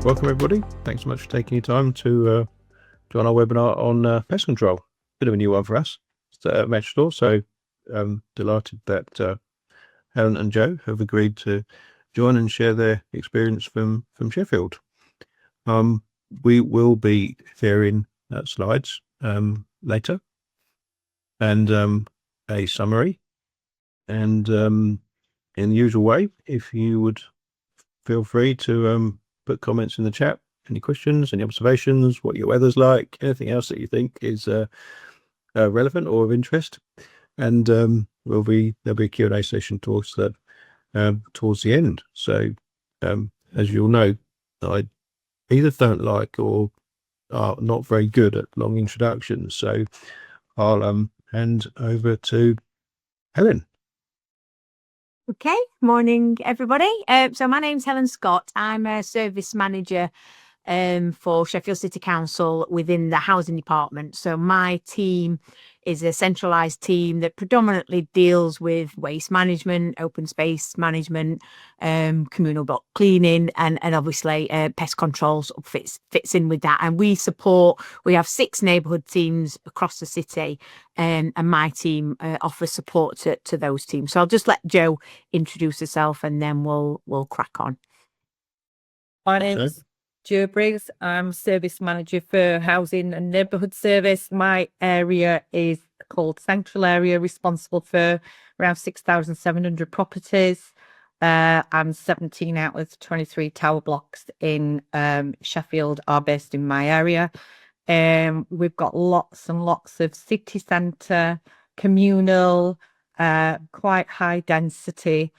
Welcome everybody. Thanks so much for taking your time to join our webinar on pest control. Bit of a new one for us. It's metroSTOR, so delighted that Helen and Joe have agreed to join and share their experience from Sheffield. We will be sharing slides later and a summary, and in the usual way, if you would feel free to put comments in the chat, any questions, any observations, what your weather's like, anything else that you think is relevant or of interest, and there'll be a Q&A session towards the end. So as you'll know, I either don't like or are not very good at long introductions, so I'll hand over to Helen. Okay, morning everybody. So my name's Helen Scott. I'm a service manager for Sheffield City Council within the housing department. So my team is a centralised team that predominantly deals with waste management, open space management, communal block cleaning, and obviously pest controls fits in with that. And we have 6 neighbourhood teams across the city, and my team offers support to those teams. So I'll just let Jo introduce herself and then we'll crack on. My name's Jo Briggs. I'm service manager for housing and neighbourhood service. My area is called Central Area, responsible for around 6,700 properties. And 17 out of 23 tower blocks in Sheffield are based in my area. We've got lots and lots of city centre, communal, quite high density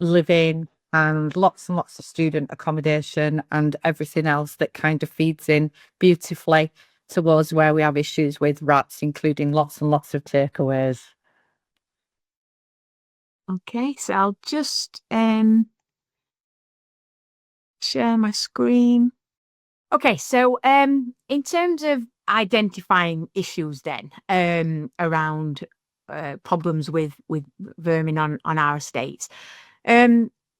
living, and lots of student accommodation and everything else that kind of feeds in beautifully towards where we have issues with rats, including lots and lots of takeaways. Okay, so I'll just share my screen. Okay, so in terms of identifying issues then around problems with vermin on our estates,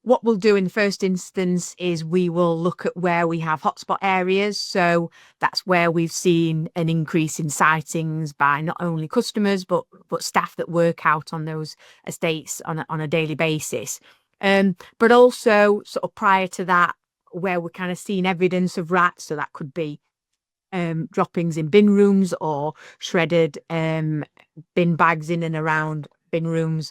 what we'll do in the first instance is we will look at where we have hotspot areas. So that's where we've seen an increase in sightings by not only customers, but staff that work out on those estates on a daily basis. But also sort of prior to that, where we're kind of seeing evidence of rats. So that could be droppings in bin rooms or shredded bin bags in and around bin rooms,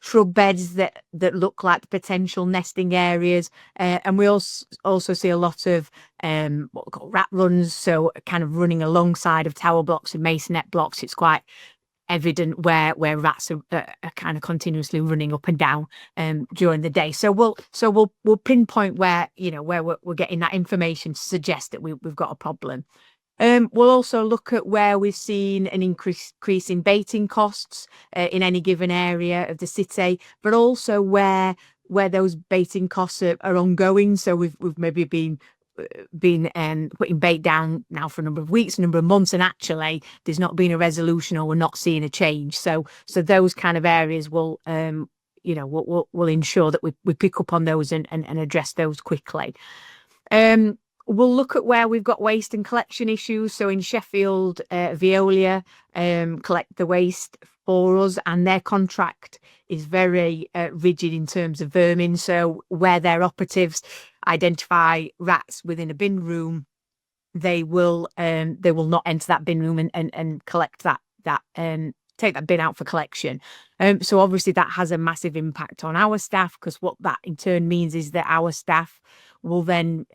shrub beds that look like potential nesting areas, and we also see a lot of what we call rat runs, so kind of running alongside of tower blocks and masonette blocks. It's quite evident where rats are kind of continuously running up and down during the day. So we'll pinpoint where we're getting that information to suggest that we've got a problem. We'll also look at where we've seen an increase in baiting costs in any given area of the city, but also where those baiting costs are ongoing. So we've maybe been putting bait down now for a number of weeks, a number of months, and actually there's not been a resolution or we're not seeing a change. So those kind of areas will we'll ensure that we pick up on those and address those quickly. We'll look at where we've got waste and collection issues. So in Sheffield, Veolia collect the waste for us, and their contract is very rigid in terms of vermin. So where their operatives identify rats within a bin room, they will not enter that bin room and collect that take that bin out for collection. So obviously that has a massive impact on our staff, because what that in turn means is that our staff will then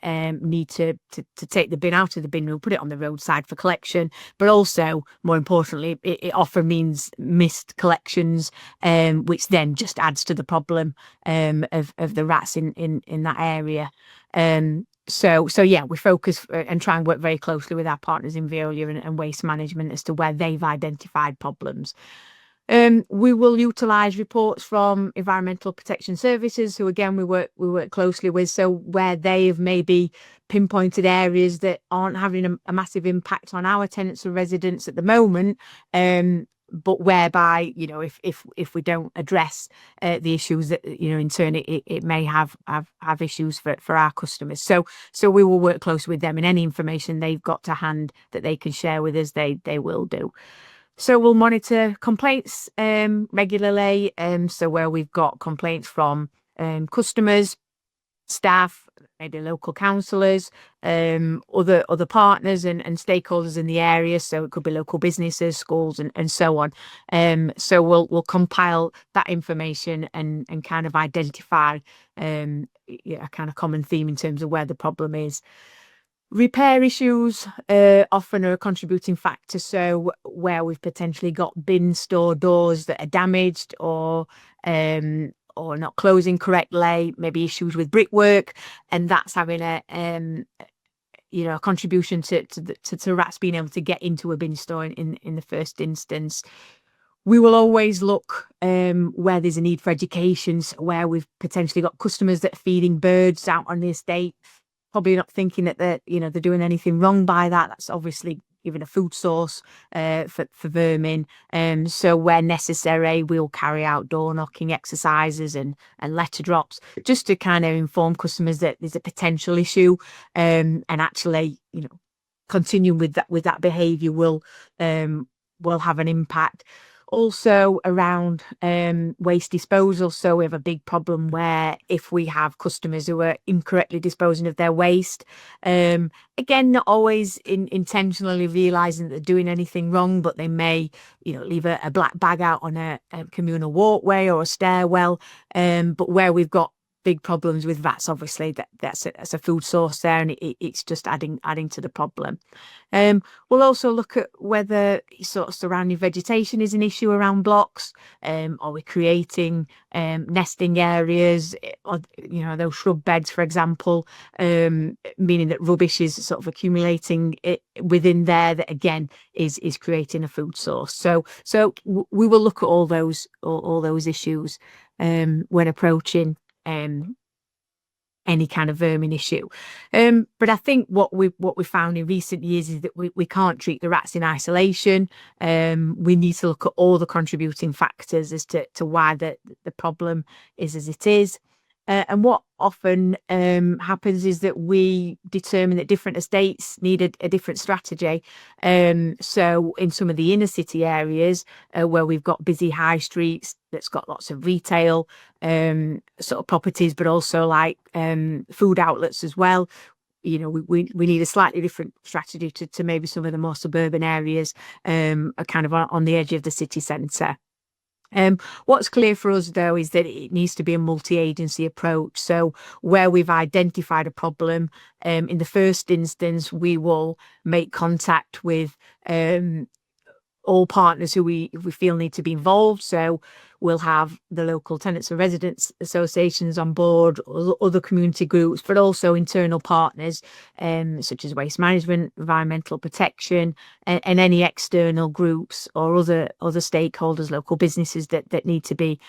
need to take the bin out of the bin room, put it on the roadside for collection. But also, more importantly, it often means missed collections, which then just adds to the problem of the rats in that area. So yeah, we focus and try and work very closely with our partners in Veolia and waste management as to where they've identified problems. We will utilise reports from Environmental Protection Services, who again we work closely with. So where they have maybe pinpointed areas that aren't having a massive impact on our tenants or residents at the moment, but whereby, you know, if we don't address the issues that, you know, in turn it may have issues for our customers. So we will work closely with them, and any information they've got to hand that they can share with us, they will do. So we'll monitor complaints regularly. So where we've got complaints from customers, staff, maybe local councillors, other partners and stakeholders in the area. So it could be local businesses, schools, and so on. So we'll compile that information and kind of identify a kind of common theme in terms of where the problem is. Repair issues often are a contributing factor. So where we've potentially got bin store doors that are damaged or not closing correctly, maybe issues with brickwork, and that's having a contribution to rats being able to get into a bin store in the first instance. We will always look where there's a need for education, so where we've potentially got customers that are feeding birds out on the estate, probably not thinking that they're doing anything wrong by that. That's obviously giving a food source for vermin. So where necessary, we'll carry out door knocking exercises and letter drops, just to kind of inform customers that there's a potential issue, and actually, you know, continuing with that behaviour will have an impact. Also around waste disposal. So we have a big problem where if we have customers who are incorrectly disposing of their waste, again, not always intentionally realising that they're doing anything wrong, but they may, you know, leave a black bag out on a communal walkway or a stairwell. But where we've got big problems with rats, obviously that's a food source there, and it's just adding to the problem. We'll also look at whether sort of surrounding vegetation is an issue around blocks. Are we creating nesting areas, or, you know, those shrub beds, for example, meaning that rubbish is sort of accumulating within there, that again is creating a food source. So we will look at all those issues when approaching any kind of vermin issue. But I think what we found in recent years is that we can't treat the rats in isolation. We need to look at all the contributing factors as to why the problem is as it is. And what often happens is that we determine that different estates need a different strategy. So in some of the inner city areas where we've got busy high streets that's got lots of retail sort of properties, but also like food outlets as well, you know, we need a slightly different strategy to maybe some of the more suburban areas are kind of on the edge of the city centre. What's clear for us, though, is that it needs to be a multi-agency approach. So where we've identified a problem, in the first instance, we will make contact with all partners who we feel need to be involved. So we'll have the local tenants and residents associations on board, other community groups, but also internal partners such as waste management, environmental protection, and any external groups or other stakeholders, local businesses that need to be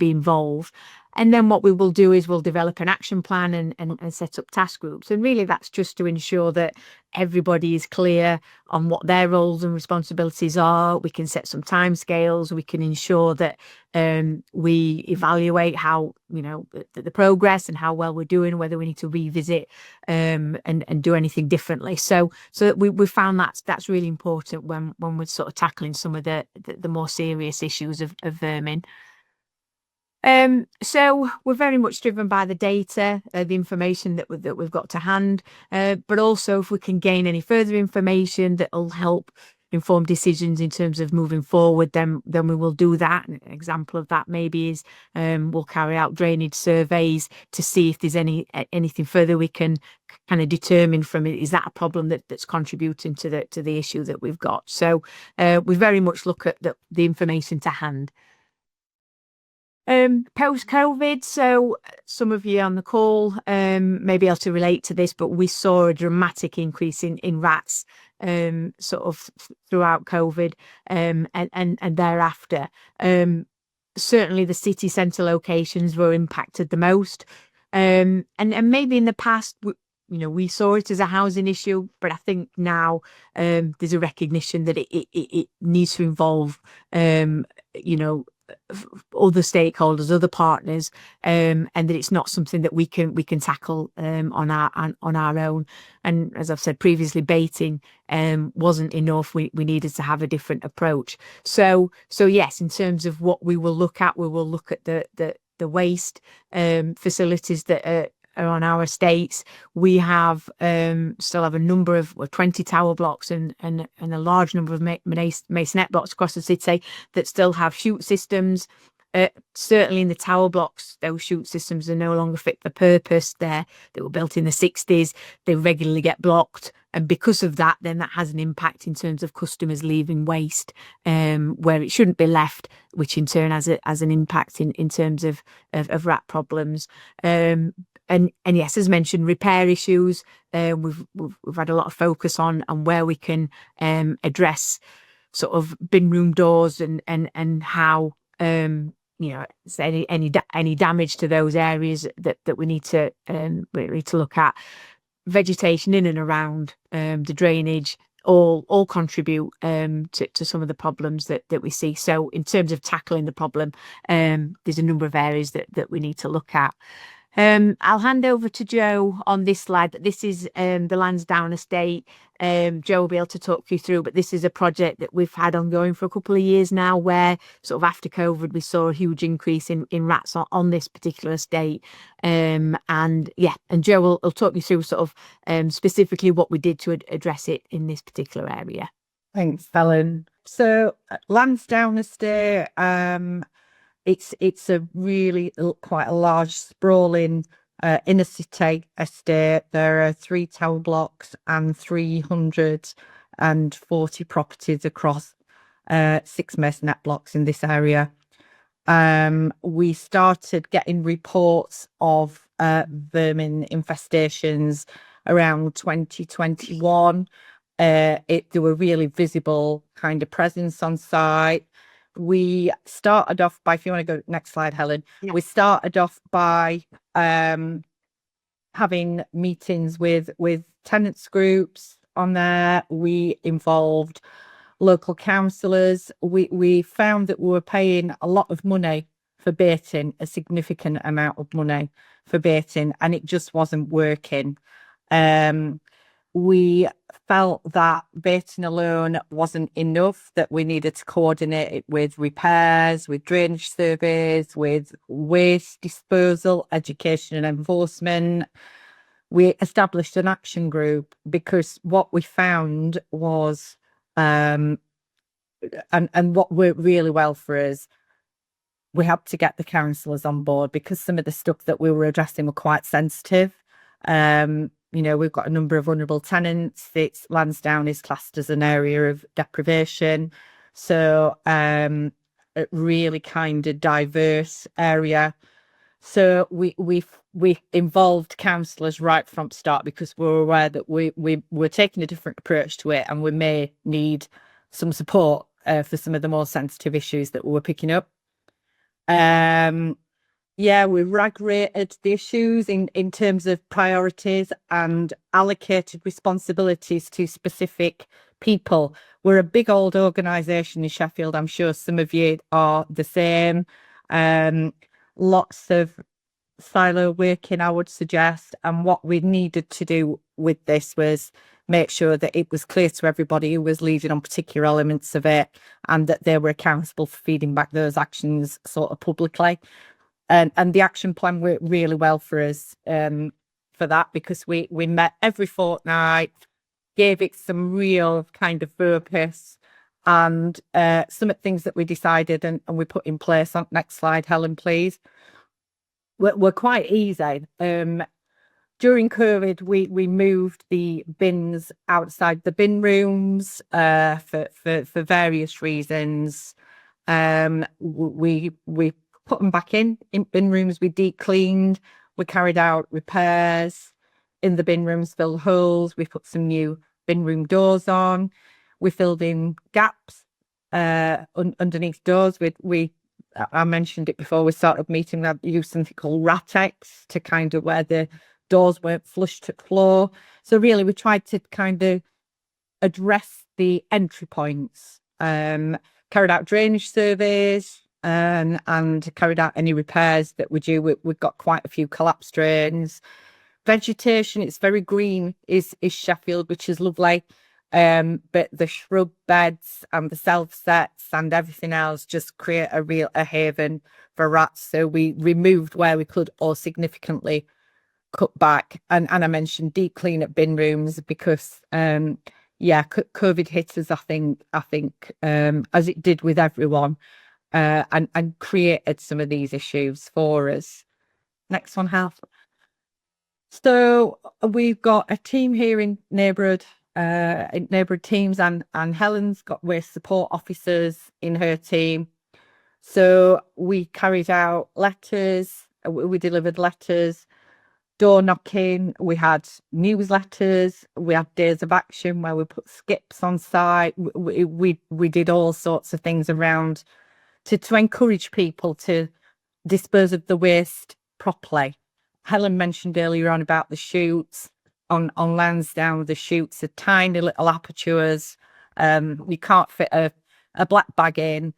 involved. And then what we will do is we'll develop an action plan and set up task groups. And really that's just to ensure that everybody is clear on what their roles and responsibilities are. We can set some timescales. We can ensure that we evaluate how, you know, the progress and how well we're doing, whether we need to revisit and do anything differently. So we found that's really important when we're sort of tackling some of the more serious issues of vermin. So we're very much driven by the data, the information that we've got to hand, but also if we can gain any further information that will help inform decisions in terms of moving forward, then we will do that. An example of that maybe is we'll carry out drainage surveys to see if there's anything further we can kind of determine from it. Is that a problem that's contributing to the issue that we've got? So we very much look at the information to hand. Post-COVID, so some of you on the call may be able to relate to this, but we saw a dramatic increase in rats sort of throughout COVID and thereafter. Certainly the city centre locations were impacted the most. And maybe in the past we saw it as a housing issue, but I think now there's a recognition that it needs to involve, other stakeholders, other partners, and that it's not something that we can tackle on our own. And as I've said previously, baiting wasn't enough. We needed to have a different approach. So yes, in terms of what we will look at the waste facilities that are on our estates. We have still have a number of 20 tower blocks and a large number of masonette blocks across the city that still have chute systems. Certainly in the tower blocks, those chute systems are no longer fit for purpose. They were built in the 60s. They regularly get blocked. And because of that, then that has an impact in terms of customers leaving waste where it shouldn't be left, which in turn has an impact in terms of rat problems. And yes, as mentioned, repair issues. We've had a lot of focus on where we can address sort of bin room doors and how any damage to those areas that we need to look at. Vegetation in and around the drainage all contribute to some of the problems that we see. So in terms of tackling the problem, there's a number of areas that we need to look at. I'll hand over to Joe on this slide. This is the Lansdowne Estate. Joe will be able to talk you through, but this is a project that we've had ongoing for a couple of years now, where sort of after COVID we saw a huge increase in rats on this particular estate. And Joe will talk you through sort of specifically what we did to address it in this particular area. Thanks, Helen. So Lansdowne Estate, it's a really quite a large sprawling inner city estate. There are 3 tower blocks and 340 properties across 6 masonette blocks in this area. We started getting reports of vermin infestations around 2021. There were really visible kind of presence on site. We started off by, if you want to go next slide, Helen, we started off by having meetings with tenants groups on there. We involved local councillors. We found that we were paying a lot of money for baiting, a significant amount of money for baiting, and it just wasn't working. We felt that baiting alone wasn't enough, that we needed to coordinate it with repairs, with drainage surveys, with waste disposal, education and enforcement. We established an action group because what we found was, and what worked really well for us, we had to get the councillors on board because some of the stuff that we were addressing were quite sensitive. We've got a number of vulnerable tenants. Lansdowne is classed as an area of deprivation. So a really kind of diverse area. So we involved councillors right from the start because we were aware that we were taking a different approach to it, and we may need some support for some of the more sensitive issues that we were picking up. We rag rated the issues in terms of priorities and allocated responsibilities to specific people. We're a big old organisation in Sheffield. I'm sure some of you are the same. Lots of silo working, I would suggest. And what we needed to do with this was make sure that it was clear to everybody who was leading on particular elements of it, and that they were accountable for feeding back those actions sort of publicly. And the action plan worked really well for us for that, because we met every fortnight, gave it some real kind of focus, and some of the things that we decided and we put in place. On next slide, Helen, please. Were quite easy. During COVID, we moved the bins outside the bin rooms for various reasons. We put them back in bin rooms. We deep cleaned. We carried out repairs in the bin rooms, filled holes. We put some new bin room doors on. We filled in gaps underneath doors. I mentioned it before we started meeting. We used something called Ratex to kind of where the doors weren't flush to the floor. So really, we tried to kind of address the entry points, carried out drainage surveys, and carried out any repairs that we do. We've got quite a few collapsed drains. Vegetation, it's very green, is Sheffield, which is lovely. But the shrub beds and the self sets and everything else just create a haven for rats. So we removed where we could or significantly cut back. And I mentioned deep clean up bin rooms because COVID hit us, I think, as it did with everyone, and created some of these issues for us. Next one, Hal. So we've got a team here in neighbourhood teams, and Helen's got waste support officers in her team. So we carried out letters, we delivered letters, door knocking, we had newsletters, we had days of action where we put skips on site. We did all sorts of things around to encourage people to dispose of the waste properly. Helen mentioned earlier on about the chutes on Lansdowne. The chutes are tiny little apertures. You can't fit a black bag in.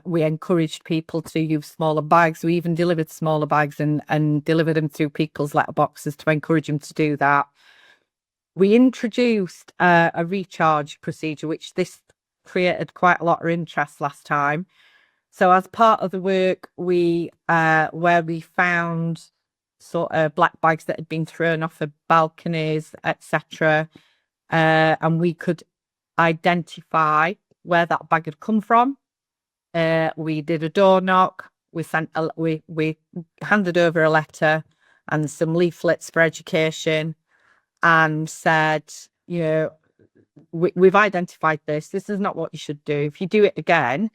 We encouraged people to use smaller bags. We even delivered smaller bags and delivered them through people's letterboxes to encourage them to do that. We introduced a recharge procedure, which this created quite a lot of interest last time. So as part of the work, where we found sort of black bags that had been thrown off of balconies, etc., and we could identify where that bag had come from. We did a door knock. We handed over a letter and some leaflets for education, and said, we've identified this. This is not what you should do. If you do it again,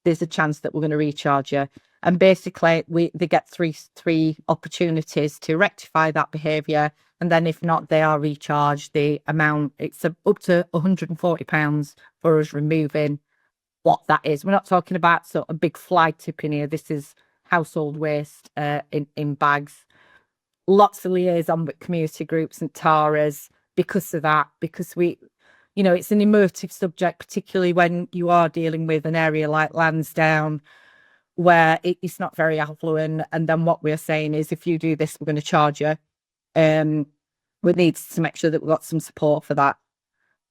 there's a chance that we're going to recharge you. And basically, they get three opportunities to rectify that behaviour, and then if not, they are recharged the amount. It's up to £140 for us removing what that is. We're not talking about sort of big fly tipping here. This is household waste in bags. Lots of liaison with community groups and TARAs because of that, because it's an emotive subject, particularly when you are dealing with an area like Lansdowne, where it's not very affluent. And then what we're saying is, if you do this, we're going to charge you. We need to make sure that we've got some support for that.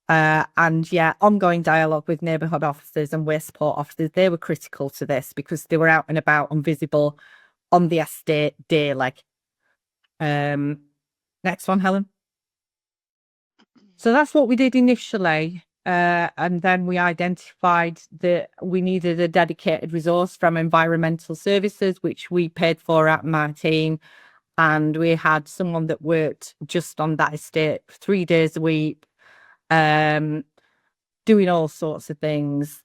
Ongoing dialogue with neighbourhood officers and waste support officers. They were critical to this because they were out and about and visible on the estate daily. Next one, Helen. So that's what we did initially. And then we identified that we needed a dedicated resource from environmental services, which we paid for at my team. And we had someone that worked just on that estate 3 days a week, doing all sorts of things.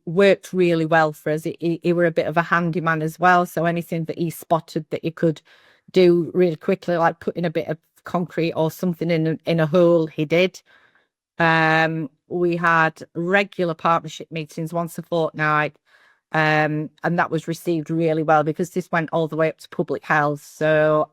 Worked really well for us. He were a bit of a handyman as well. So anything that he spotted that he could do really quickly, like putting a bit of concrete or something in a hole, he did. We had regular partnership meetings once a fortnight, and that was received really well because this went all the way up to public health. So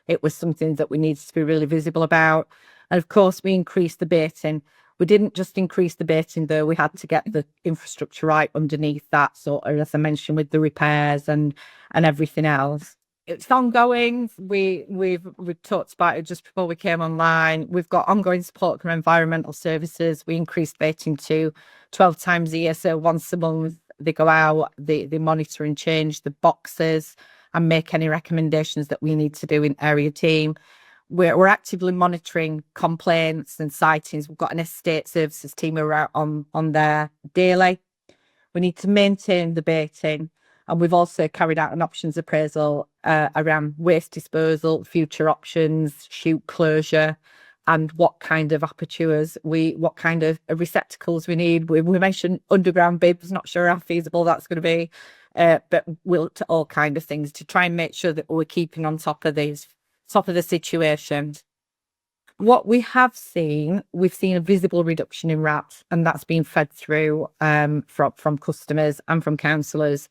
it was something that we needed to be really visible about. And of course, we increased the baiting. We didn't just increase the baiting, though. We had to get the infrastructure right underneath that, sort of, as I mentioned, with the repairs and everything else. It's ongoing. We've talked about it just before we came online. We've got ongoing support from environmental services. We increased baiting to 12 times a year. So once a month, they go out, they monitor and change the boxes and make any recommendations that we need to do in area team. We're actively monitoring complaints and sightings. We've got an estate services team who are out on there daily. We need to maintain the baiting. And we've also carried out an options appraisal around waste disposal, future options, chute closure, and what kind of apertures what kind of receptacles we need. We mentioned underground bibs, not sure how feasible that's going to be, but we'll look at all kind of things to try and make sure that we're keeping on top of the situation. What we have seen, we've seen a visible reduction in rats, and that's been fed through from customers and from councillors.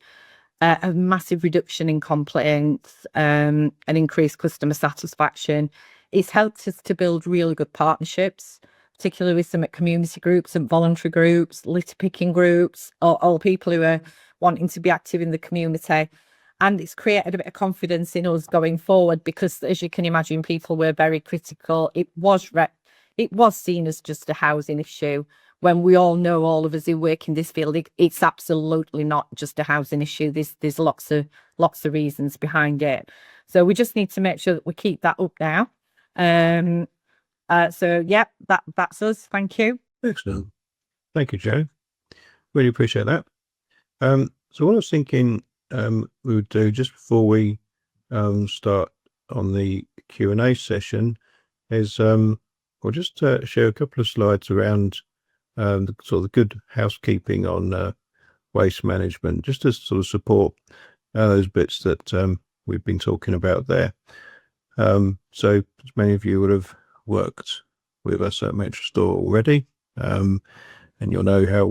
a massive reduction in complaints, and increased customer satisfaction. It's helped us to build really good partnerships, particularly with some community groups and voluntary groups, litter picking groups, or people who are wanting to be active in the community. And it's created a bit of confidence in us going forward, because, as you can imagine, people were very critical. It was seen as just a housing issue, when we all know, all of us who work in this field, it's absolutely not just a housing issue. There's lots of reasons behind it. So we just need to make sure that we keep that up now. So yeah, that's us. Thank you. Excellent. Thank you, Joe. Really appreciate that. So what I was thinking we would do just before we start on the Q&A session is we'll just share a couple of slides around the sort of the good housekeeping on waste management, just to sort of support those bits that we've been talking about there. So many of you would have worked with us at metroSTOR already, and you'll know how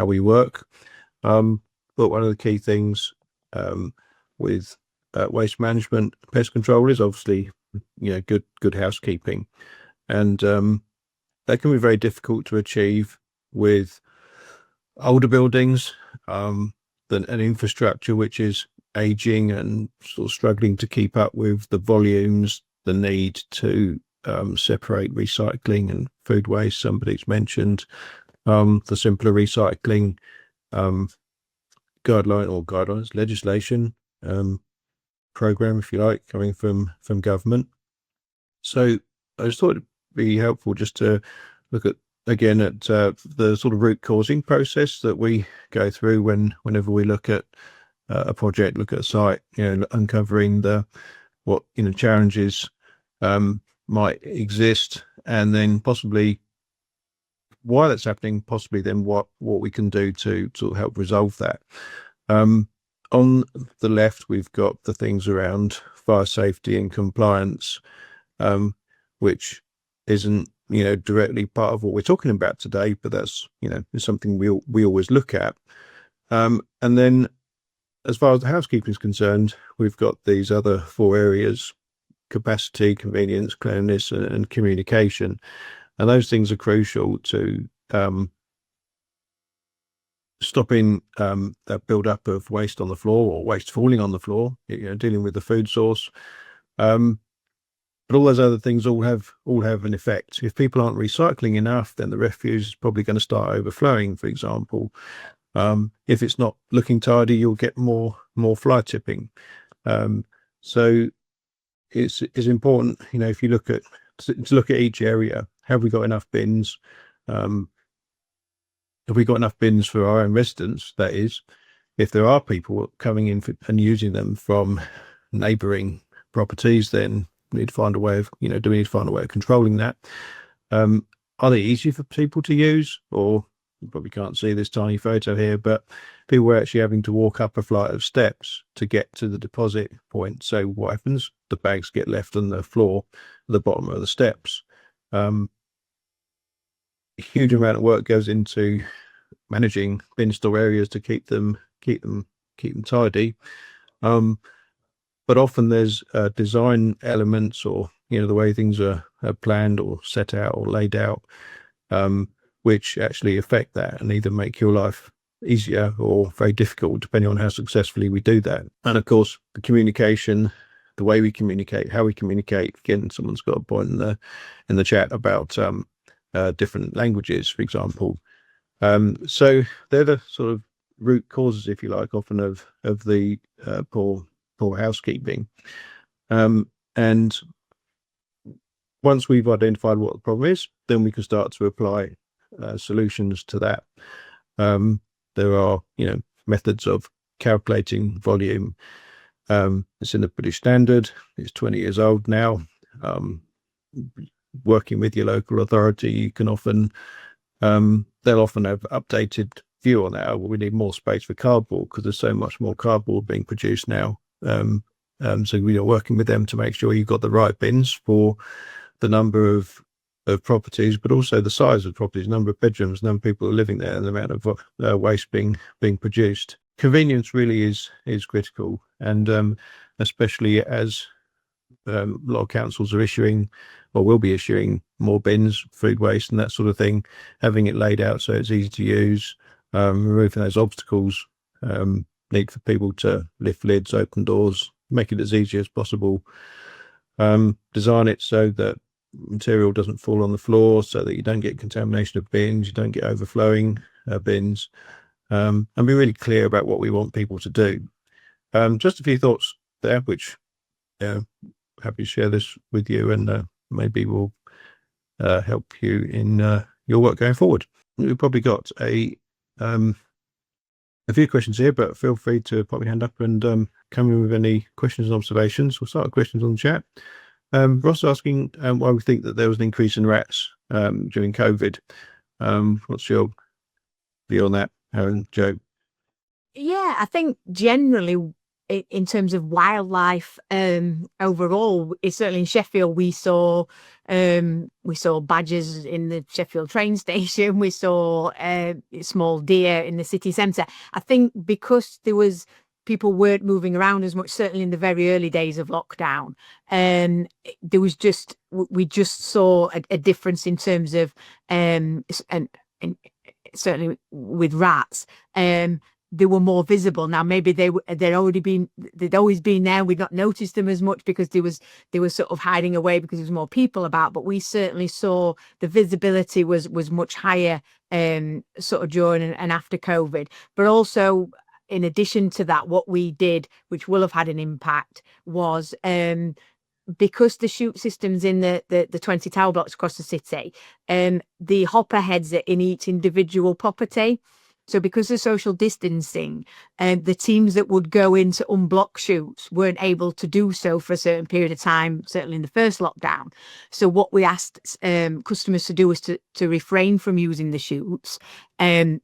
we work. But one of the key things with waste management, pest control, is obviously, you know, good housekeeping, and that can be very difficult to achieve with older buildings, an infrastructure which is aging and sort of struggling to keep up with the volumes, the need to separate recycling and food waste. Somebody's mentioned the simpler recycling guidelines, legislation program, if you like, coming from government. So I just thought it'd be helpful just to look at the sort of root causing process that we go through whenever we look at a project, look at a site, you know, uncovering what challenges might exist, and then possibly why that's happening, possibly then what we can do to sort of help resolve that. On the left, we've got the things around fire safety and compliance, which isn't directly part of what we're talking about today, but that's is something we always look at. And then as far as the housekeeping is concerned, we've got these other 4 areas: capacity, convenience, cleanliness, and communication. And those things are crucial to stopping that build up of waste on the floor, or waste falling on the floor, dealing with the food source. But all those other things all have an effect. If people aren't recycling enough, then the refuse is probably going to start overflowing, for example. If it's not looking tidy, you'll get more fly tipping. So it's important, if you look at each area. Have we got enough bins? Have we got enough bins for our own residents? That is, if there are people coming in and using them from neighbouring properties, then we need to find a way of, do we need to find a way of controlling that? Are they easy for people to use? Or you probably can't see this tiny photo here, but people were actually having to walk up a flight of steps to get to the deposit point. So what happens? The bags get left on the floor at the bottom of the steps. A huge amount of work goes into managing bin store areas to keep them tidy. But often there's design elements, or the way things are planned or set out or laid out, which actually affect that and either make your life easier or very difficult, depending on how successfully we do that. And of course, the communication, the way we communicate, how we communicate. Again, someone's got a point in the chat about different languages, for example. So they're the sort of root causes, if you like, often of the poor housekeeping. And once we've identified what the problem is, then we can start to apply solutions to that. There are methods of calculating volume. It's in the British Standard. It's 20 years old now. Working with your local authority, you can often they'll often have updated view on that. We need more space for cardboard because there's so much more cardboard being produced now. So we are working with them to make sure you've got the right bins for the number of properties, but also the size of properties, number of bedrooms, number of people living there, and the amount of waste being produced. convenience really is critical, and especially as a lot of councils are issuing or will be issuing more bins, food waste and that sort of thing, having it laid out so it's easy to use, removing those obstacles, need for people to lift lids, open doors, make it as easy as possible, design it so that material doesn't fall on the floor, so that you don't get contamination of bins, you don't get overflowing bins, and be really clear about what we want people to do. Just a few thoughts there, which happy to share this with you, and maybe will help you in your work going forward. We've probably got a few questions here, but feel free to pop your hand up and come in with any questions and observations. We'll start with questions on the chat. Ross asking why we think that there was an increase in rats during COVID. What's your view on that, Helen, Joe? Yeah, I think generally in terms of wildlife overall, it's certainly in Sheffield we saw badgers in the Sheffield train station. We saw small deer in the city centre. I think because people weren't moving around as much, certainly in the very early days of lockdown, there was we just saw a difference in terms of and certainly with rats. They were more visible. Now maybe they'd always been there. We'd not noticed them as much because they were sort of hiding away because there was more people about. But we certainly saw the visibility was much higher sort of during and after COVID. But also, in addition to that, what we did, which will have had an impact, was because the chute systems in the 20 tower blocks across the city, the hopper heads are in each individual property. So because of social distancing, the teams that would go in to unblock chutes weren't able to do so for a certain period of time, certainly in the first lockdown. So what we asked customers to do was to refrain from using the chutes,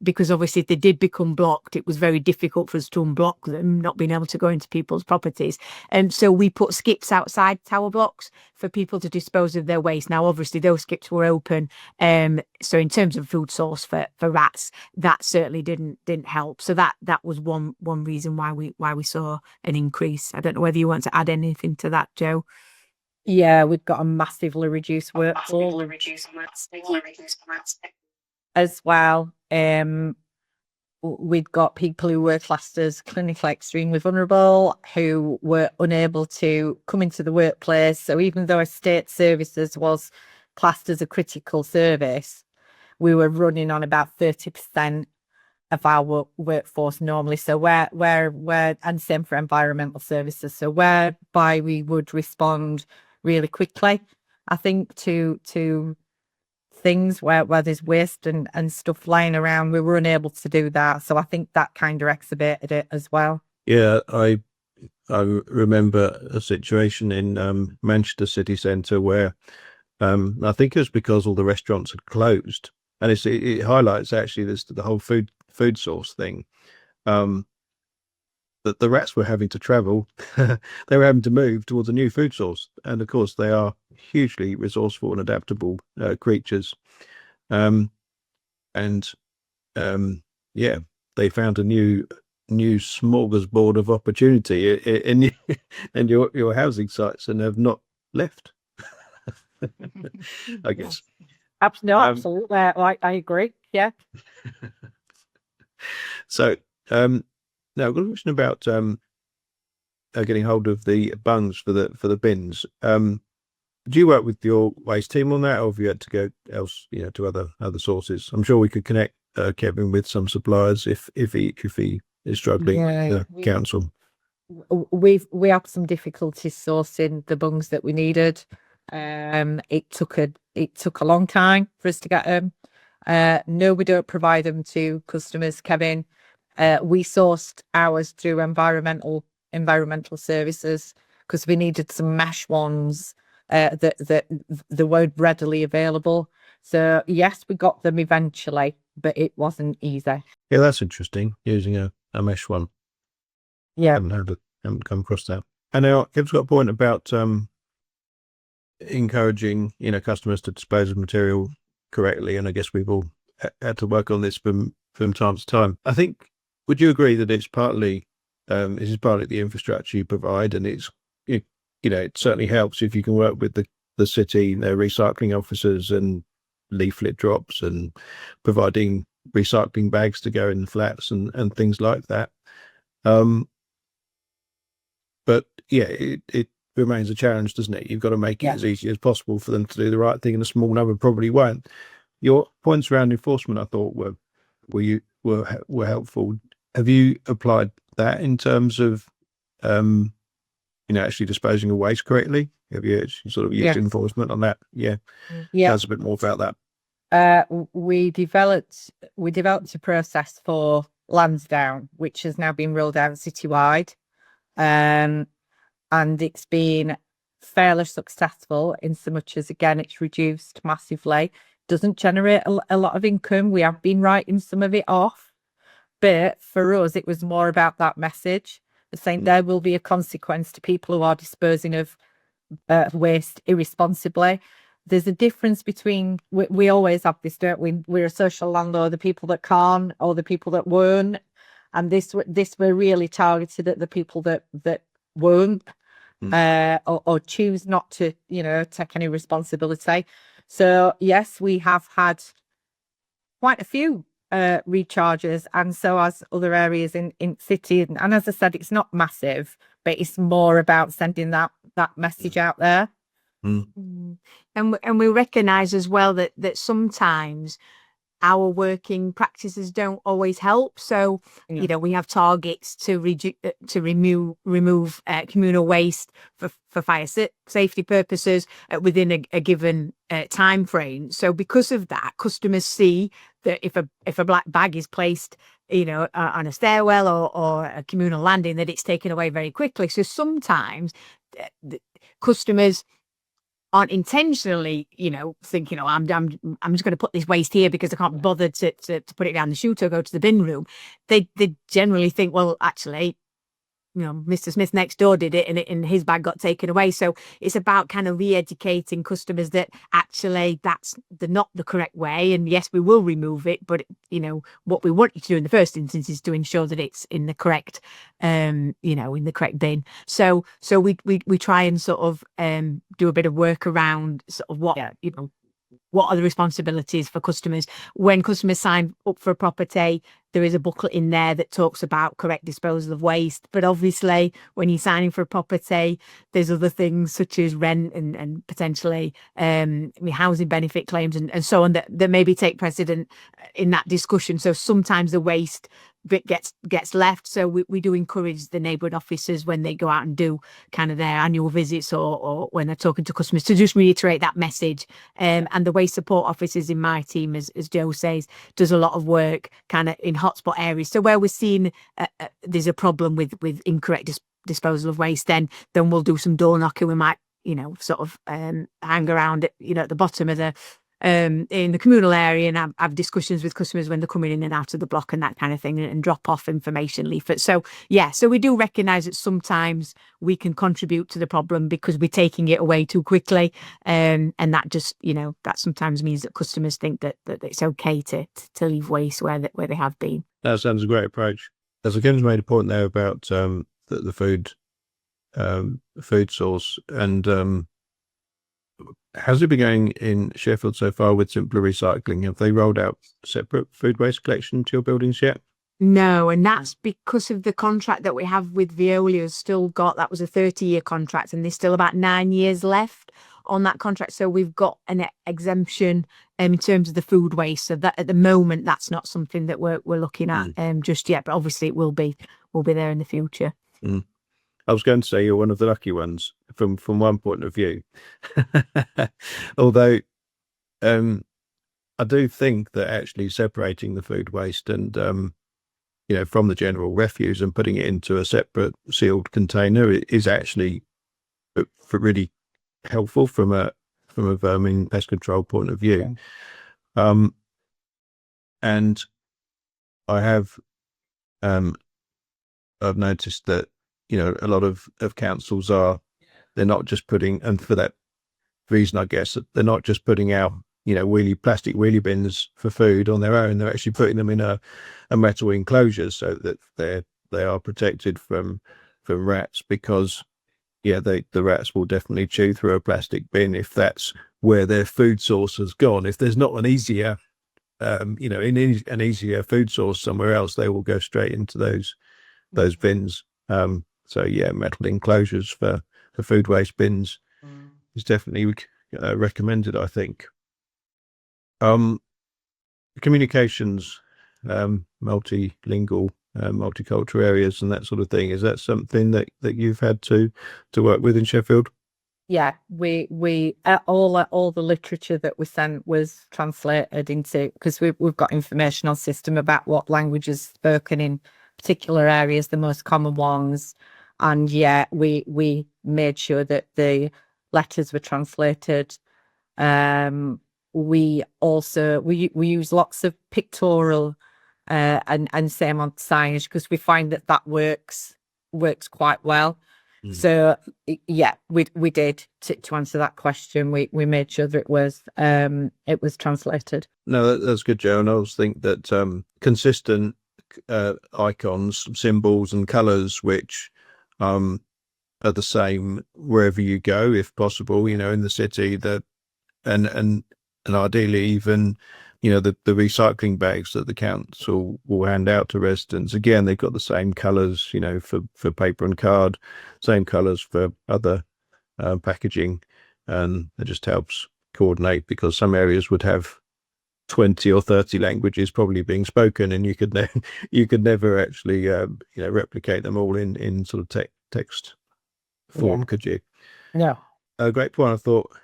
because obviously if they did become blocked, it was very difficult for us to unblock them, not being able to go into people's properties. And so we put skips outside tower blocks for people to dispose of their waste. Now, obviously, those skips were open. So in terms of food source for rats, that certainly didn't help. So that was one reason why we saw an increase. I don't know whether you want to add anything to that, Joe. Yeah, we've got a massively reduced workforce as well. We've got people who were classed as clinically extremely vulnerable, who were unable to come into the workplace. So even though estate services was classed as a critical service, we were running on about 30% of our workforce normally. So and same for environmental services. So whereby we would respond really quickly, I think, to things where there's waste and stuff lying around, we were unable to do that. So I think that kind of exacerbated it as well. Yeah, I remember a situation in Manchester city centre where I think it was because all the restaurants had closed, and it highlights actually the whole food source thing. That the rats were having to travel, they were having to move towards a new food source, and of course they are hugely resourceful and adaptable creatures, and yeah, they found a new smorgasbord of opportunity in your housing sites and have not left. I guess. Absolutely. I agree. Yeah. So now I've got a question about getting hold of the bungs for the bins. Do you work with your waste team on that, or have you had to go to other sources? I'm sure we could connect Kevin with some suppliers if he is struggling with the council. We had some difficulties sourcing the bungs that we needed. It took a long time for us to get them. No, we don't provide them to customers, Kevin. We sourced ours through environmental services because we needed some mesh ones that weren't readily available. So yes, we got them eventually, but it wasn't easy. Yeah, that's interesting. Using a mesh one. Yeah, haven't come across that. And now Kevin's got a point about encouraging customers to dispose of material correctly, and I guess we've all had to work on this from time to time. I think would you agree that it's partly this is partly the infrastructure you provide, and it certainly helps if you can work with the city, their recycling officers, and leaflet drops, and providing recycling bags to go in the flats and things like that. But yeah, it remains a challenge, doesn't it? You've got to make it as easy as possible for them to do the right thing, and a small number probably won't. Your points around enforcement, I thought, were helpful. Have you applied that in terms of actually disposing of waste correctly? Have you actually sort of used enforcement on that? Yeah. Tell us a bit more about that. We developed a process for Lansdowne, which has now been rolled out citywide, and it's been fairly successful in so much as, again, it's reduced massively. Doesn't generate a lot of income. We have been writing some of it off, but for us, it was more about that message, saying there will be a consequence to people who are disposing of waste irresponsibly. There's a difference between, we always have this, don't we? We're a social landlord, the people that can't or the people that won't. And this we're really targeted at the people that won't or choose not to, take any responsibility. So yes, we have had quite a few recharges, and so as other areas in city. And as I said, it's not massive, but it's more about sending that message out there. And we recognise as well that sometimes our working practices don't always help. So, we have targets to remove communal waste for fire safety purposes within a given time frame. So because of that, customers see that if a black bag is placed, on a stairwell or a communal landing, that it's taken away very quickly. So sometimes the customers aren't intentionally, thinking, I'm just going to put this waste here because I can't be bothered to put it down the chute or go to the bin room. They generally think, well, actually, Mr. Smith next door did it and his bag got taken away. So it's about kind of re-educating customers that actually that's not the correct way. And yes, we will remove it, but what we want you to do in the first instance is to ensure that it's in the correct, in the correct bin. So we try and sort of do a bit of work around sort of what are the responsibilities for customers. When customers sign up for a property, there is a booklet in there that talks about correct disposal of waste. But obviously, when you're signing for a property, there's other things such as rent and potentially housing benefit claims and so on that maybe take precedent in that discussion. So sometimes the waste bit gets left. So we do encourage the neighbourhood officers when they go out and do kind of their annual visits or when they're talking to customers to just reiterate that message. And the waste support officers in my team, as Joe says, does a lot of work kind of in hotspot areas. So where we're seeing there's a problem with incorrect disposal of waste, then we'll do some door knocking. We might sort of hang around at the bottom of the in the communal area and have discussions with customers when they're coming in and out of the block and that kind of thing, and drop off information leaflets. So we do recognise that sometimes we can contribute to the problem because we're taking it away too quickly, and that just that sometimes means that customers think that it's okay to leave waste where they have been. That sounds a great approach. As Kim's made a point there about the food source, and how's it been going in Sheffield so far with simpler recycling? Have they rolled out separate food waste collection to your buildings yet? No, and that's because of the contract that we have with Veolia's still got, that was a 30-year contract, and there's still about 9 years left on that contract. So we've got an exemption in terms of the food waste. So that at the moment, that's not something that we're looking at just yet, but obviously it will be there in the future. I was going to say you're one of the lucky ones from one point of view. Although I do think that actually separating the food waste and from the general refuse and putting it into a separate sealed container is actually really helpful from a vermin pest control point of view. And I have I've noticed that a lot of councils they're not just putting, and for that reason, I guess, they're not just putting out plastic wheelie bins for food on their own. They're actually putting them in a metal enclosure so that they are protected from rats, because the rats will definitely chew through a plastic bin if that's where their food source has gone. If there's not an easier an easier food source somewhere else, they will go straight into those bins. Metal enclosures for food waste bins is definitely recommended, I think. Communications, multilingual, multicultural areas and that sort of thing. Is that something that you've had to work with in Sheffield? Yeah, we all the literature that was sent was translated into, because we've got information on system about what languages spoken in particular areas, the most common ones, and we made sure that the letters were translated. We also we use lots of pictorial and same on signage, because we find that works quite well. So we did, to answer that question, we made sure that it was translated. No, that's good, Joe. And I always think that consistent icons, symbols and colours which are the same wherever you go, if possible, in the city, and ideally even the recycling bags that the council will hand out to residents. Again, they've got the same colours, for paper and card, same colours for other packaging, and it just helps coordinate, because some areas would have 20 or 30 languages probably being spoken, and you could never actually replicate them all in sort of text form, could you? No. A great point, I thought,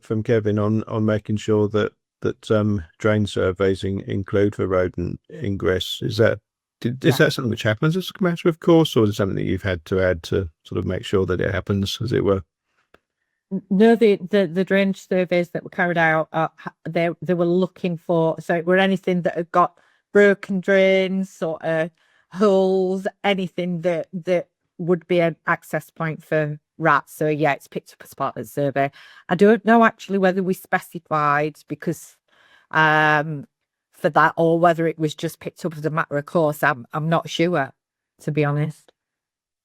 from Kevin on making sure that drain surveys include for rodent ingress. Is that something which happens as a matter of course, or is it something that you've had to add to sort of make sure that it happens, as it were? No, the drainage surveys that were carried out, they were looking for, so it were anything that had got broken drains, sort of holes, anything that would be an access point for rats. So it's picked up as part of the survey. I don't know actually whether we specified because for that, or whether it was just picked up as a matter of course. I'm not sure, to be honest.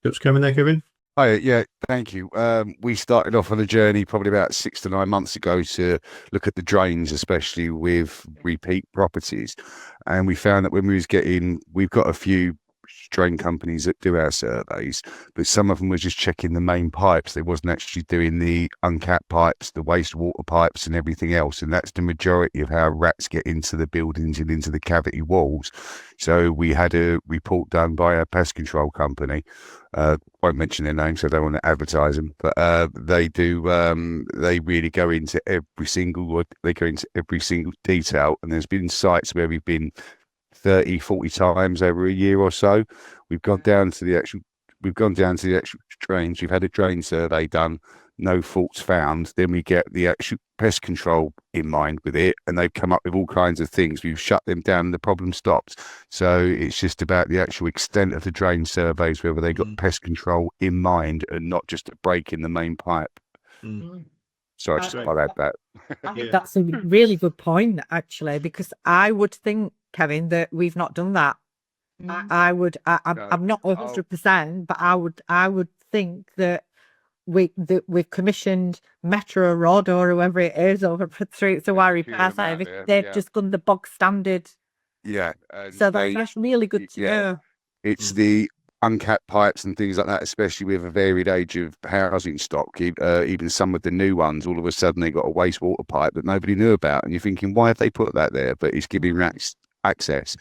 What's coming there, Kevin? Hi, yeah, thank you. We started off on a journey probably about 6 to 9 months ago to look at the drains, especially with repeat properties. And we found that when we've got a few drain companies that do our surveys, but some of them were just checking the main pipes. They wasn't actually doing the uncapped pipes, the wastewater pipes and everything else. And that's the majority of how rats get into the buildings and into the cavity walls. So we had a report done by a pest control company. Won't mention their name, so I don't want to advertise them, but they do. They really go into every single detail. And there's been sites where we've been 30, 40 times over a year or so. We've gone down to the actual drains. We've had a drain survey done, no faults found. Then we get the actual pest control in mind with it, and they've come up with all kinds of things. We've shut them down and the problem stopped. So it's just about the actual extent of the drain surveys, whether they got pest control in mind and not just a break in the main pipe. So I just thought I'd add that. I think that's a really good point, actually, because I would think, Kevin, that we've not done that. I'm not 100%, but I would think that we've commissioned Metro Rod or whoever it is over through Sawari Pass. They've just done the bog standard. Yeah. So that's really good to know. It's the uncapped pipes and things like that, especially with a varied age of housing stock. Even some of the new ones, all of a sudden they got a wastewater pipe that nobody knew about, and you're thinking, why have they put that there? But it's giving rats access.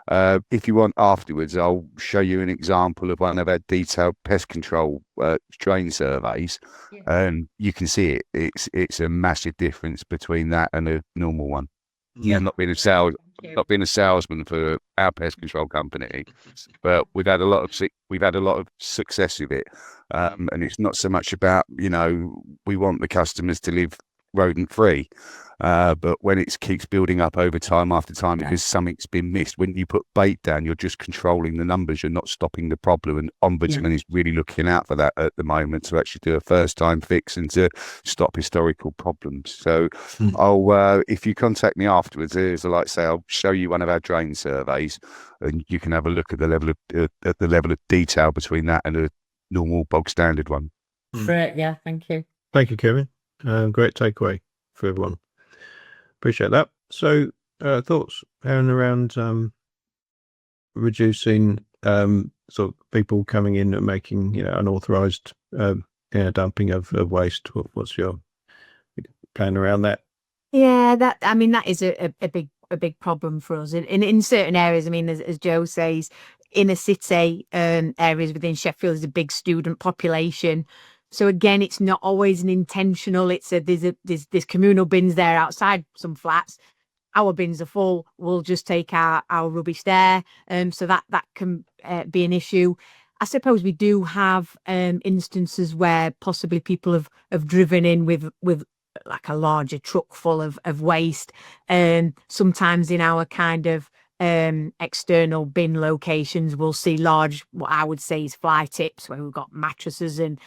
If you want afterwards, I'll show you an example of one of our detailed pest control drain surveys, and you can see it. It's a massive difference between that and a normal one. I'm not being a salesman for our pest control company, but we've had a lot of success with it. And it's not so much about, we want the customers to live rodent free. But when it keeps building up over time after time because something's been missed, when you put bait down, you're just controlling the numbers. You're not stopping the problem. And Ombudsman is really looking out for that at the moment to actually do a first time fix and to stop historical problems. So I'll, if you contact me afterwards, I'll show you one of our drain surveys and you can have a look at the level of detail between that and a normal bog standard one. Great, yeah, thank you. Thank you, Kevin. Great takeaway for everyone. Appreciate that. So, thoughts, Helen, around reducing sort of people coming in and making unauthorized dumping of waste. What's your plan around that? Yeah, that is a big problem for us in certain areas. I mean, as Joe says, inner city areas within Sheffield is a big student population. So again, it's not always an intentional. There's communal bins there outside some flats. Our bins are full. We'll just take our rubbish there. So that can be an issue. I suppose we do have instances where possibly people have driven in with like a larger truck full of waste. Sometimes in our kind of external bin locations, we'll see large, what I would say is fly tips, where we've got mattresses and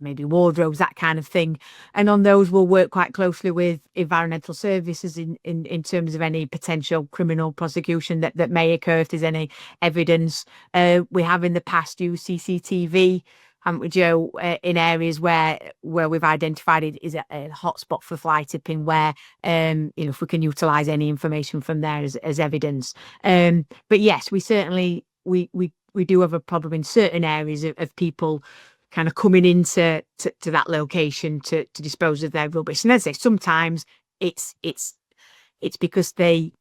maybe wardrobes, that kind of thing. And on those, we'll work quite closely with environmental services in terms of any potential criminal prosecution that may occur if there's any evidence. We have in the past used CCTV, haven't we, Joe, in areas where we've identified it is a hotspot for fly tipping, where if we can utilise any information from there as evidence. But yes, we certainly we do have a problem in certain areas of people kind of coming into that location to dispose of their rubbish. And as I say, sometimes it's because they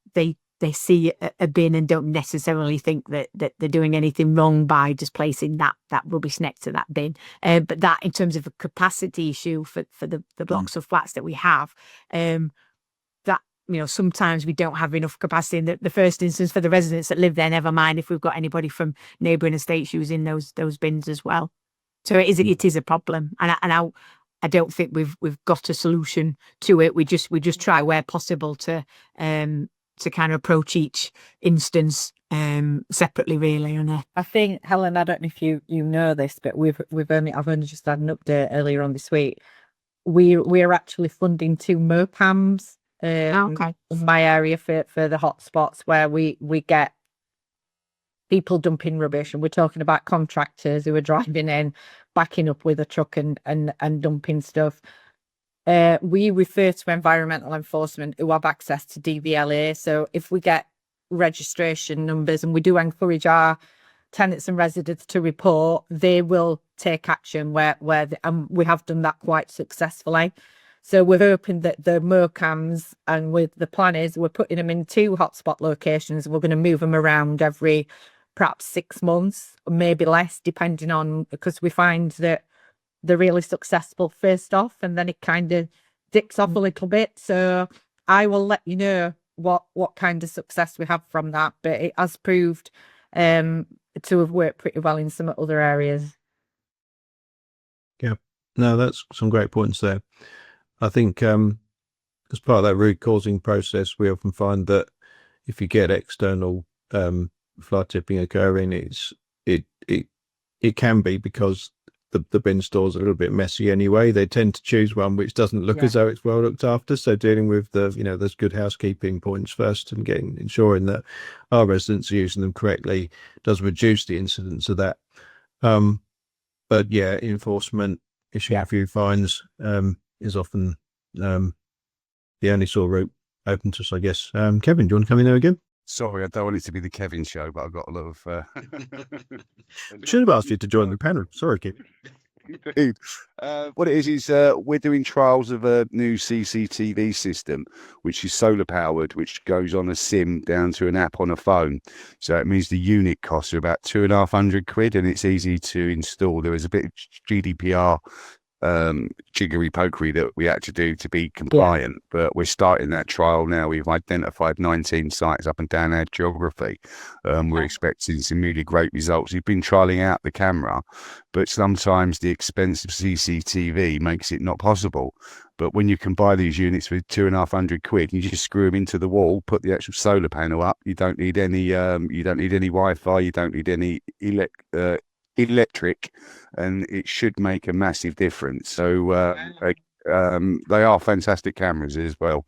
see a bin and don't necessarily think that they're doing anything wrong by just placing that rubbish next to that bin. But that, in terms of a capacity issue for the blocks of flats that we have, that sometimes we don't have enough capacity in the first instance for the residents that live there. Never mind if we've got anybody from neighbouring estates using those bins as well. So it is a problem, and I don't think we've got a solution to it. We just try where possible to kind of approach each instance separately, really. And I think, Helen, I don't know if you know this, but I've only just had an update earlier on this week. We're actually funding 2 MOCAMs in my area for the hotspots where we get people dumping rubbish, and we're talking about contractors who are driving in, backing up with a truck and dumping stuff. We refer to environmental enforcement who have access to DVLA. So if we get registration numbers, and we do encourage our tenants and residents to report, they will take action and we have done that quite successfully. So we're hoping that the MOCAMs, and with the plan is we're putting them in 2 hotspot locations, and we're going to move them around every perhaps 6 months, or maybe less, depending on, because we find that they're really successful first off, and then it kind of dicks off a little bit. So I will let you know what kind of success we have from that, but it has proved to have worked pretty well in some other areas. Yeah, no, that's some great points there. I think as part of that root causing process, we often find that if you get external fly tipping occurring, it can be because the bin store's a little bit messy anyway. They tend to choose one which doesn't look as though it's well looked after. So dealing with those good housekeeping points first, and ensuring that our residents are using them correctly does reduce the incidence of that. But yeah, enforcement, issuing a few fines is often the only sort of route open to us, I guess. Kevin, do you want to come in there again? Sorry, I don't want it to be the Kevin show, but I've got a lot of... Should have asked you to join the panel. Sorry, Kevin. What it is we're doing trials of a new CCTV system, which is solar powered, which goes on a SIM down to an app on a phone. So it means the unit costs are about £250 and it's easy to install. There is a bit of GDPR jiggery pokery that we had to do to be compliant. But we're starting that trial now. We've identified 19 sites up and down our geography. We're expecting some really great results. We've been trialing out the camera, but sometimes the expensive CCTV makes it not possible. But when you can buy these units for £250, you just screw them into the wall, put the actual solar panel up. You don't need any Wi-Fi. You don't need any electric, and it should make a massive difference. So they are fantastic cameras as well,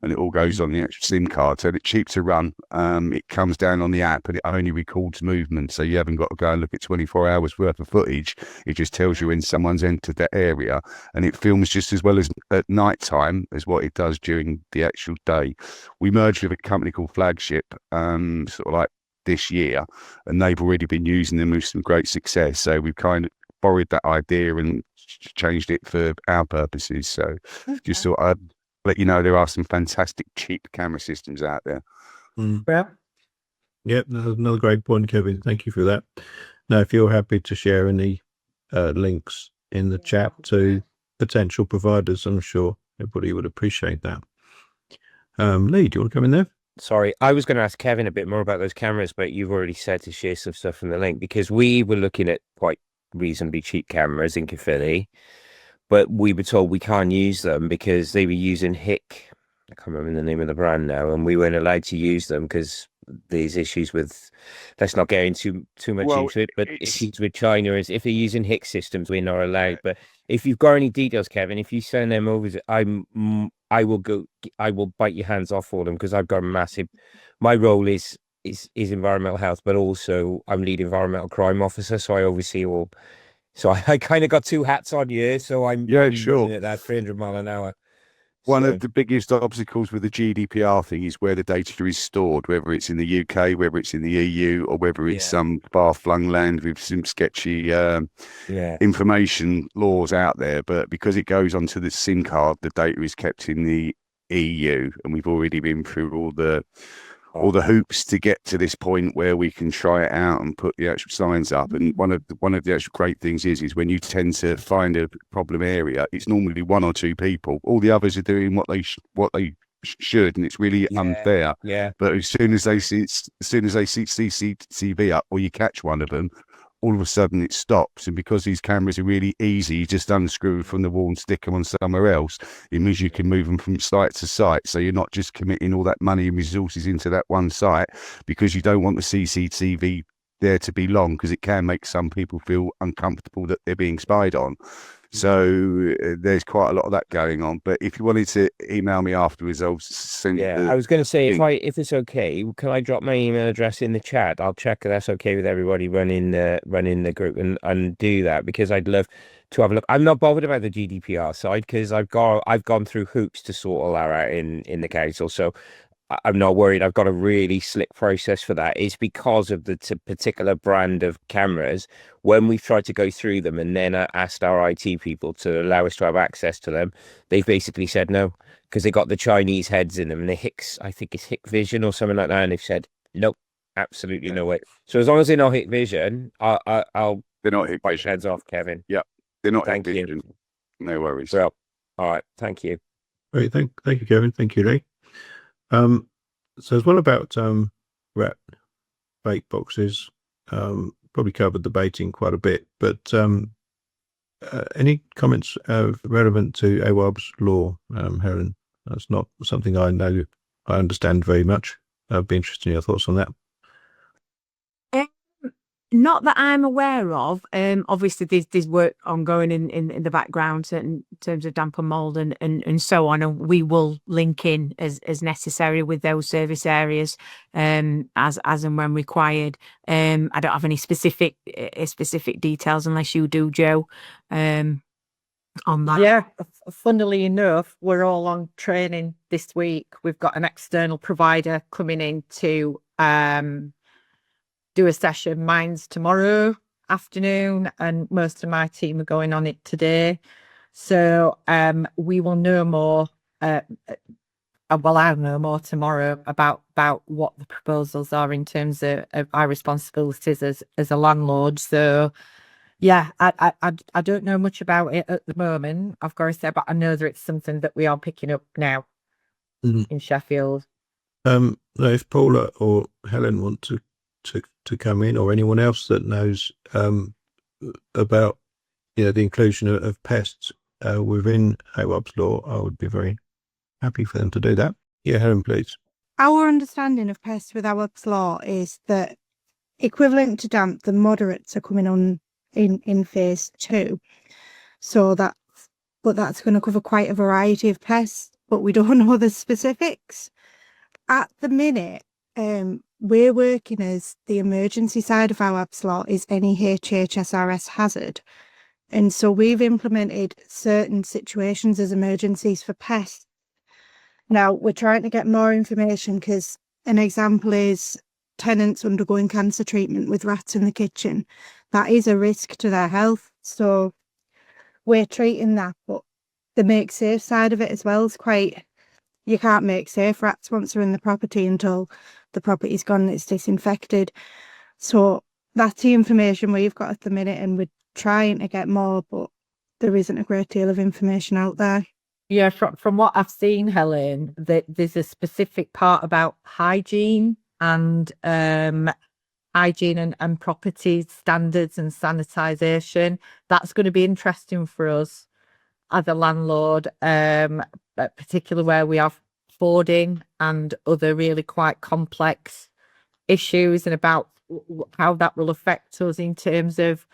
and it all goes on the actual SIM card, so it's cheap to run. It comes down on the app, and it only records movement, so you haven't got to go and look at 24 hours worth of footage. It just tells you when someone's entered that area, and it films just as well as at night time as what it does during the actual day. We merged with a company called Flagship, sort of like this year, and they've already been using them with some great success, so we've kind of borrowed that idea and changed it for our purposes. So just thought I'd let you know there are some fantastic cheap camera systems out there. Yep, another great point, Kevin. Thank you for that. Now, if you're happy to share any links in the chat to potential providers, I'm sure everybody would appreciate that. Lee, do you want to come in there? Sorry, I was going to ask Kevin a bit more about those cameras, but you've already said to share some stuff from the link, because we were looking at quite reasonably cheap cameras in Caerphilly, but we were told we can't use them because they were using HIC. I can't remember the name of the brand now, and we weren't allowed to use them because there's issues with, let's not get into too much into it, but issues with China is if they're using HIC systems, we're not allowed. But if you've got any details, Kevin, if you send them over, I will bite your hands off for them, because I've got a massive, my role is environmental health, but also I'm lead environmental crime officer, so I oversee all. So I kind of got two hats on here. So I'm sure at that 300 mile an hour. One of the biggest obstacles with the GDPR thing is where the data is stored, whether it's in the UK, whether it's in the EU, or whether it's some far-flung land with some sketchy information laws out there. But because it goes onto the SIM card, the data is kept in the EU, and we've already been through all the hoops to get to this point where we can try it out and put the actual signs up. And one of the actual great things is when you tend to find a problem area, it's normally one or two people. All the others are doing what they should, and it's really unfair. But as soon as they see CCTV up, or you catch one of them, all of a sudden it stops. And because these cameras are really easy, you just unscrew from the wall and stick them on somewhere else. It means you can move them from site to site, so you're not just committing all that money and resources into that one site, because you don't want the CCTV there to be long, because it can make some people feel uncomfortable that they're being spied on. So there's quite a lot of that going on. But if you wanted to email me afterwards, I'll send you. I was going to say, if it's okay, can I drop my email address in the chat? I'll check if that's okay with everybody running the group and do that, because I'd love to have a look. I'm not bothered about the GDPR side, because I've gone through hoops to sort all that out in the council. So I'm not worried. I've got a really slick process for that. It's because of the particular brand of cameras. When we've tried to go through them and then asked our IT people to allow us to have access to them, they've basically said no, because they got the Chinese heads in them, and the I think it's HIC Vision or something like that, and they've said nope, absolutely no way. So as long as they're not HIC Vision, I'll they're not HIC bite Vision. heads off, Kevin. Yeah, they're not Thank HIC you. Vision. No worries. Well, all right, thank you. Great, thank you, Kevin. Thank you, Lee. So as well about rat bait boxes, probably covered the baiting quite a bit, but any comments relevant to AWAB's law, Helen? That's not something I understand very much. I'd be interested in your thoughts on that. Not that I'm aware of. Obviously, there's work ongoing in the background in terms of damp and mould and so on, and we will link in as necessary with those service areas as and when required. I don't have any specific details unless you do, Joe, on that. Yeah, funnily enough, we're all on training this week. We've got an external provider coming in to do a session. Mine's tomorrow afternoon, and most of my team are going on it today. So we will know more. I'll know more tomorrow about what the proposals are in terms of our responsibilities as a landlord. So Yeah, I don't know much about it at the moment, I've got to say, but I know that it's something that we are picking up now in Sheffield. Now if Paula or Helen want to come in, or anyone else that knows about the inclusion of pests within HOAB's law, I would be very happy for them to do that. Yeah, Helen, please. Our understanding of pests with HOAB's law is that equivalent to damp, the moderates are coming on in phase 2. So that's going to cover quite a variety of pests, but we don't know the specifics. At the minute, we're working as the emergency side of HOAB's law is any HHSRS hazard. And so we've implemented certain situations as emergencies for pests. Now, we're trying to get more information because an example is tenants undergoing cancer treatment with rats in the kitchen. That is a risk to their health. So we're treating that, but the make safe side of it as well is quite, you can't make safe rats once they're in the property until the property's gone and it's disinfected. So that's the information we've got at the minute, and we're trying to get more, but there isn't a great deal of information out there. Yeah, from what I've seen, Helen, that there's a specific part about hygiene and property standards and sanitisation. That's going to be interesting for us as a landlord, particularly where we have boarding and other really quite complex issues, and about how that will affect us in terms of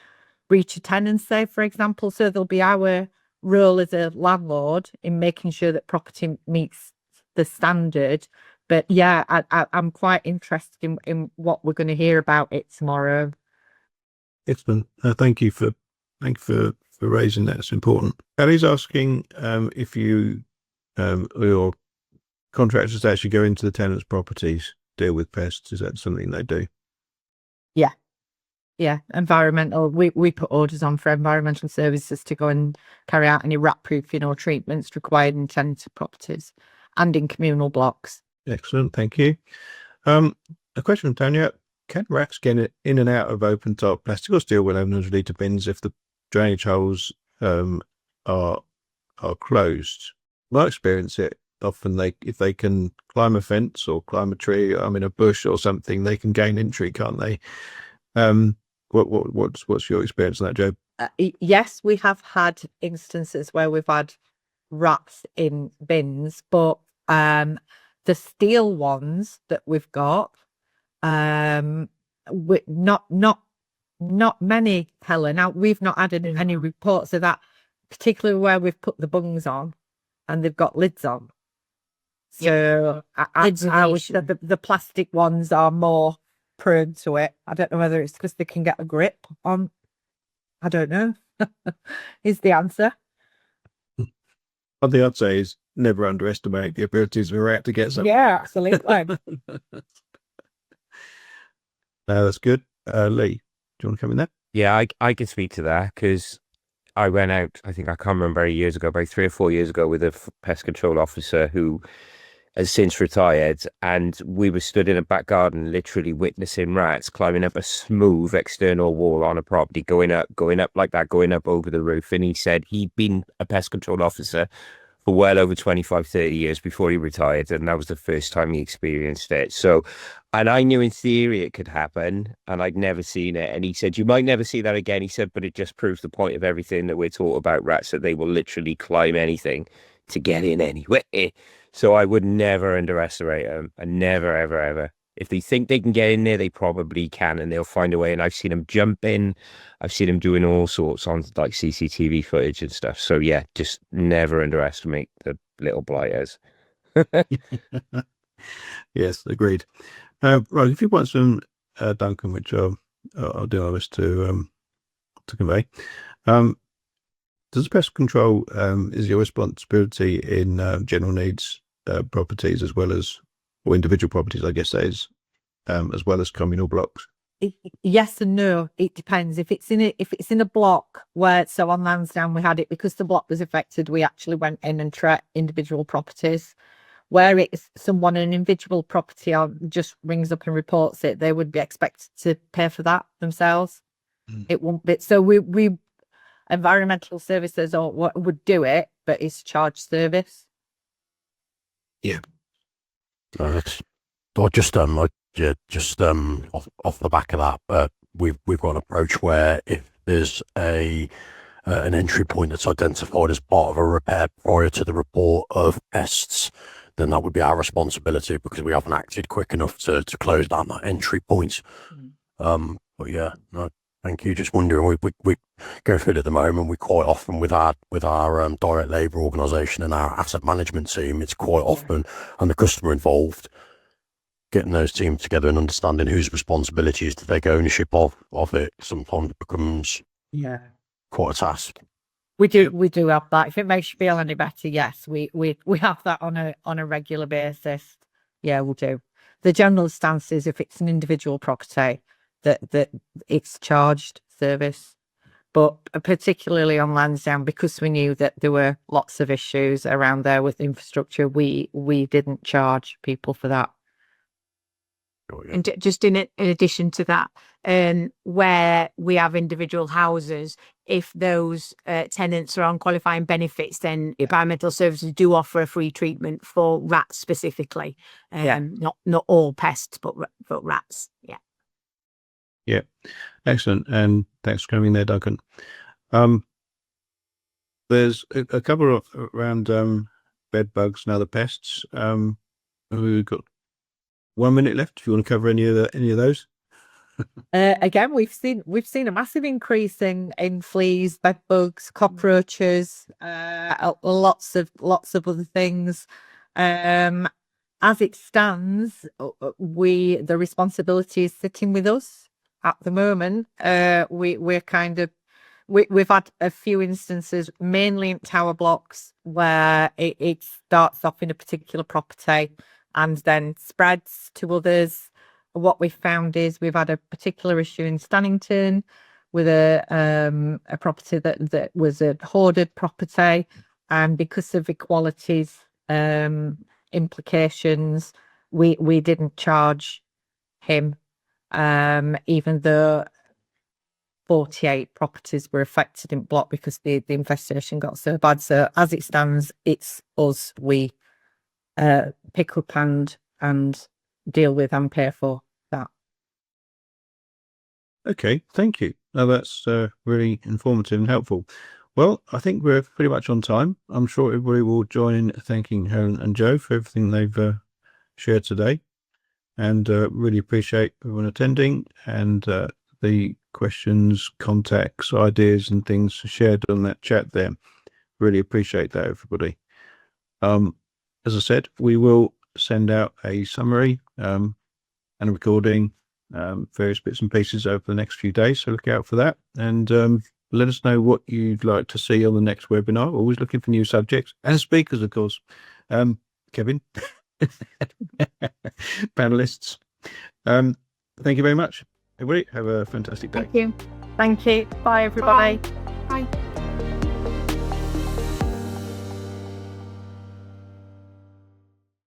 breach of tenancy, for example. So there'll be our role as a landlord in making sure that property meets the standard. But yeah, I'm quite interested in what we're going to hear about it tomorrow. Excellent. Thank you for raising that. It's important. Ellie's asking if you your contractors actually go into the tenants' properties, deal with pests. Is that something they do? Yeah, environmental. We put orders on for environmental services to go and carry out any rat proofing or treatments required in tenanted properties and in communal blocks. Excellent, thank you. A question from Tanya: can rats get in and out of open top plastic or steel 1100 litre bins if the drainage holes are closed? My experience, often if they can climb a fence or climb a tree, a bush or something, they can gain entry, can't they? What's your experience on that, Joe? Yes, we have had instances where we've had rats in bins, but the steel ones that we've got, not many, Helen. Now, we've not had any reports of that, particularly where we've put the bungs on and they've got lids on. So I would say the plastic ones are more prone to it. I don't know whether it's because they can get a grip on. I don't know. Is the answer. One thing I'd say is never underestimate the abilities of a rat to get something. Yeah, absolutely. No, that's good. Lee, do you want to come in there? Yeah, I can speak to that because I went out, I think I can't remember years ago, about 3 or 4 years ago, with a pest control officer who has since retired, and we were stood in a back garden literally witnessing rats climbing up a smooth external wall on a property, going up like that, going up over the roof. And he said he'd been a pest control officer for well over 25, 30 years before he retired, and that was the first time he experienced it. So, and I knew in theory it could happen, and I'd never seen it. And he said, you might never see that again. He said, but it just proves the point of everything that we're taught about rats, that they will literally climb anything to get in anyway. So I would never underestimate them, and never, ever, ever. If they think they can get in there, they probably can, and they'll find a way. And I've seen them jump in. I've seen them doing all sorts on like CCTV footage and stuff. So yeah, just never underestimate the little blighters. Yes, agreed. Right, if you want some Duncan, which I'll do my best to convey. Does pest control is your responsibility in general needs properties as well as, or individual properties, I guess that is, as well as communal blocks? Yes and no. It depends. If it's in a block where, so on Lansdowne we had it because the block was affected, we actually went in and tracked individual properties. Where it's someone, an individual property just rings up and reports it, they would be expected to pay for that themselves. It won't be. So we environmental services or what would do it, but it's charge service. Or just like yeah, just off the back of that, we've got an approach where if there's an entry point that's identified as part of a repair prior to the report of pests, then that would be our responsibility because we haven't acted quick enough to close down that entry point. But yeah, no, thank you. Just wondering, we go through it at the moment. We quite often with our direct labour organisation and our asset management team, it's quite often, and the customer involved, getting those teams together and understanding whose responsibility is to take ownership of it sometimes becomes quite a task. We do have that. If it makes you feel any better, yes, we have that on a regular basis. Yeah, we'll do. The general stance is if it's an individual property that it's charged service, but particularly on Lansdowne, because we knew that there were lots of issues around there with infrastructure, we didn't charge people for that. And just in addition to that, where we have individual houses, if those tenants are on qualifying benefits, then environmental services do offer a free treatment for rats specifically. Not all pests, but rats. Yeah, excellent, and thanks for coming there, Duncan. There's a couple of around bed bugs and other pests. We've got 1 minute left. If you want to cover any of those. Again, we've seen a massive increase in fleas, bed bugs, cockroaches, lots of other things. As it stands, the responsibility is sitting with us at the moment. We've had a few instances, mainly in tower blocks, where it starts off in a particular property and then spreads to others. What we've found is we've had a particular issue in Stannington with a property that was a hoarded property, and because of equalities implications, we didn't charge him, even though 48 properties were affected in block because the infestation got so bad. So as it stands, it's us. We pick up and deal with and pay for that. Okay, thank you. Now that's really informative and helpful. Well, I think we're pretty much on time. I'm sure everybody will join in thanking Helen and Joe for everything they've shared today, and really appreciate everyone attending and the questions, contacts, ideas and things shared on that chat there. Really appreciate that, everybody. As I said, we will send out a summary and a recording, various bits and pieces over the next few days, so look out for that, and let us know what you'd like to see on the next webinar. Always looking for new subjects and speakers, of course. Kevin, panelists, thank you very much, everybody. Have a fantastic day. Thank you. Bye, everybody. Bye.